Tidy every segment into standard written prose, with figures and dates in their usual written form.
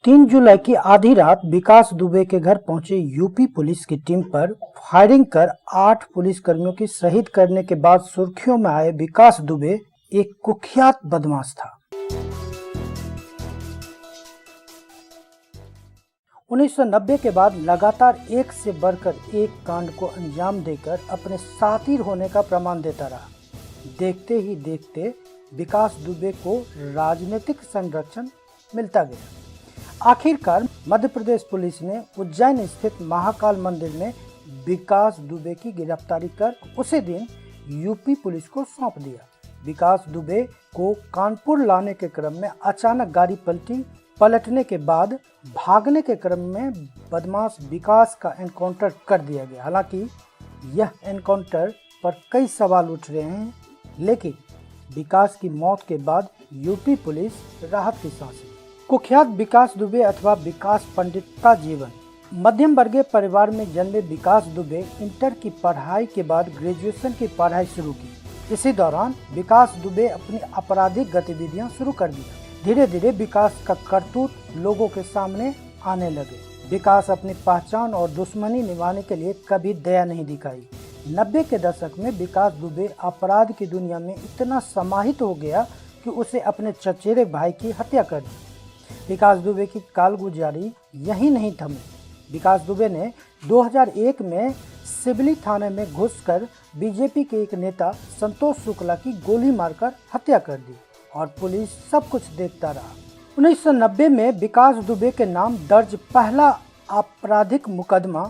3 जुलाई की आधी रात विकास दुबे के घर पहुंचे यूपी पुलिस की टीम पर फायरिंग कर 8 पुलिसकर्मियों की शहीद करने के बाद सुर्खियों में आए विकास दुबे एक कुख्यात बदमाश था। 1990 के बाद लगातार एक से बढ़कर एक कांड को अंजाम देकर अपने साथी होने का प्रमाण देता रहा। देखते ही देखते विकास दुबे को राजनीतिक संरक्षण मिलता गया। आखिरकार मध्य प्रदेश पुलिस ने उज्जैन स्थित महाकाल मंदिर में विकास दुबे की गिरफ्तारी कर उसी दिन यूपी पुलिस को सौंप दिया। विकास दुबे को कानपुर लाने के क्रम में अचानक गाड़ी पलटने के बाद भागने के क्रम में बदमाश विकास का एनकाउंटर कर दिया गया। हालांकि यह एनकाउंटर पर कई सवाल उठ रहे हैं, लेकिन विकास की मौत के बाद यूपी पुलिस राहत की सांस ली। कुख्यात विकास दुबे अथवा विकास पंडित का जीवन। मध्यम वर्गीय परिवार में जन्मे विकास दुबे इंटर की पढ़ाई के बाद ग्रेजुएशन की पढ़ाई शुरू की। इसी दौरान विकास दुबे अपनी आपराधिक गतिविधियां शुरू कर दी। धीरे धीरे विकास का करतूत लोगों के सामने आने लगे। विकास अपनी पहचान और दुश्मनी निभाने के लिए कभी दया नहीं दिखाई। 90 के दशक में विकास दुबे अपराध की दुनिया में इतना समाहित हो गया कि उसे अपने चचेरे भाई की हत्या कर दी। विकास दुबे की कालगुजारी यही नहीं थमी। विकास दुबे ने 2001 में सिवली थाने में घुसकर बीजेपी के एक नेता संतोष शुक्ला की गोली मारकर हत्या कर दी और पुलिस सब कुछ देखता रहा। 1990 में विकास दुबे के नाम दर्ज पहला आपराधिक मुकदमा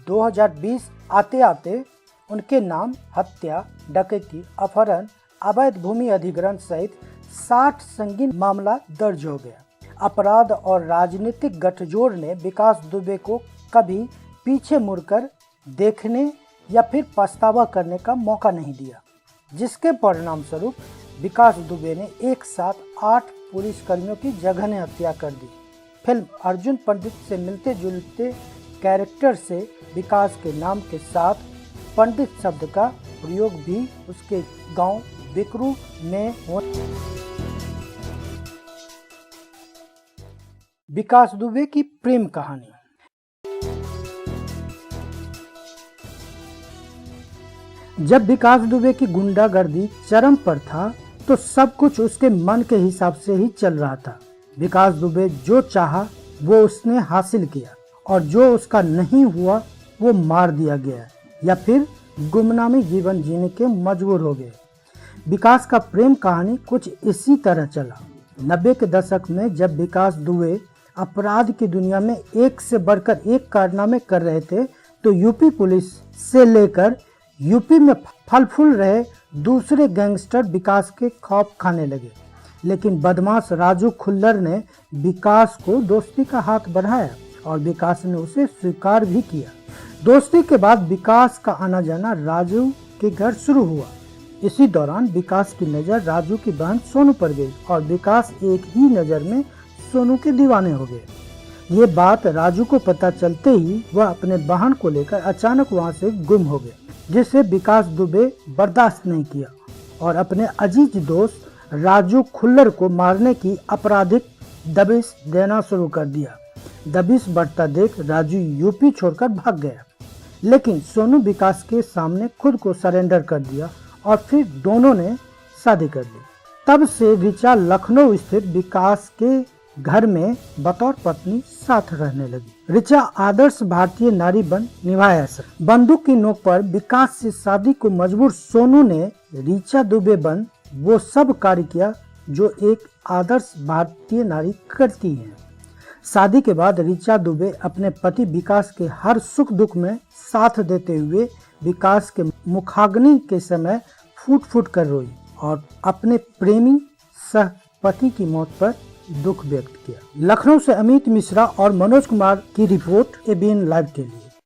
2020 आते आते उनके नाम हत्या, डकैती, अपहरण, अवैध भूमि अधिग्रहण सहित 60 संगीन मामला दर्ज हो गया। अपराध और राजनीतिक गठजोड़ ने विकास दुबे को कभी पीछे मुड़कर देखने या फिर पछतावा करने का मौका नहीं दिया, जिसके परिणाम स्वरूप विकास दुबे ने एक साथ 8 पुलिसकर्मियों की जघन्य हत्या कर दी। फिल्म अर्जुन पंडित से मिलते जुलते कैरेक्टर से विकास के नाम के साथ पंडित शब्द का प्रयोग भी उसके गांव बिकरू में विकास दुबे की प्रेम कहानी। जब विकास दुबे की गुंडागर्दी चरम पर था तो सब कुछ उसके मन के हिसाब से ही चल रहा था। विकास दुबे जो चाहा वो उसने हासिल किया और जो उसका नहीं हुआ वो मार दिया गया या फिर गुमनामी जीवन जीने के मजबूर हो गए। विकास का प्रेम कहानी कुछ इसी तरह चला। 90 के दशक में जब विकास दुबे अपराध की दुनिया में एक से बढ़कर एक कारनामे कर रहे थे तो यूपी पुलिस से लेकर यूपी में फल फूल रहे दूसरे गैंगस्टर विकास के खौफ खाने लगे। लेकिन बदमाश राजू खुल्लर ने विकास को दोस्ती का हाथ बढ़ाया और विकास ने उसे स्वीकार भी किया। दोस्ती के बाद विकास का आना जाना राजू के घर शुरू हुआ। इसी दौरान विकास की नज़र राजू की बहन सोनू पर गई और विकास एक ही नज़र में सोनू के दीवाने हो गए। ये बात राजू को पता चलते ही वह अपने बहन को लेकर अचानक वहां से गुम हो गया, जिसे विकास दुबे बर्दाश्त नहीं किया और अपने अजीज दोस्त राजू खुल्लर को मारने की आपराधिक दबिश देना शुरू कर दिया। दबिश बढ़ता देख राजू यूपी छोड़कर भाग गया, लेकिन सोनू विकास के सामने खुद को सरेंडर कर दिया और फिर दोनों ने शादी कर ली। तब से ऋचा लखनऊ स्थित विकास के घर में बतौर पत्नी साथ रहने लगी। ऋचा आदर्श भारतीय नारी बन निभाया। बंदूक की नोक पर विकास से शादी को मजबूर सोनू ने ऋचा दुबे बन वो सब कार्य किया जो एक आदर्श भारतीय नारी करती है। शादी के बाद ऋचा दुबे अपने पति विकास के हर सुख दुख में साथ देते हुए विकास के मुखाग्नि के समय फूट फूट कर रोई और अपने प्रेमी सह पति की मौत पर दुख व्यक्त किया। लखनऊ से अमित मिश्रा और मनोज कुमार की रिपोर्ट एबीएन लाइव के लिए।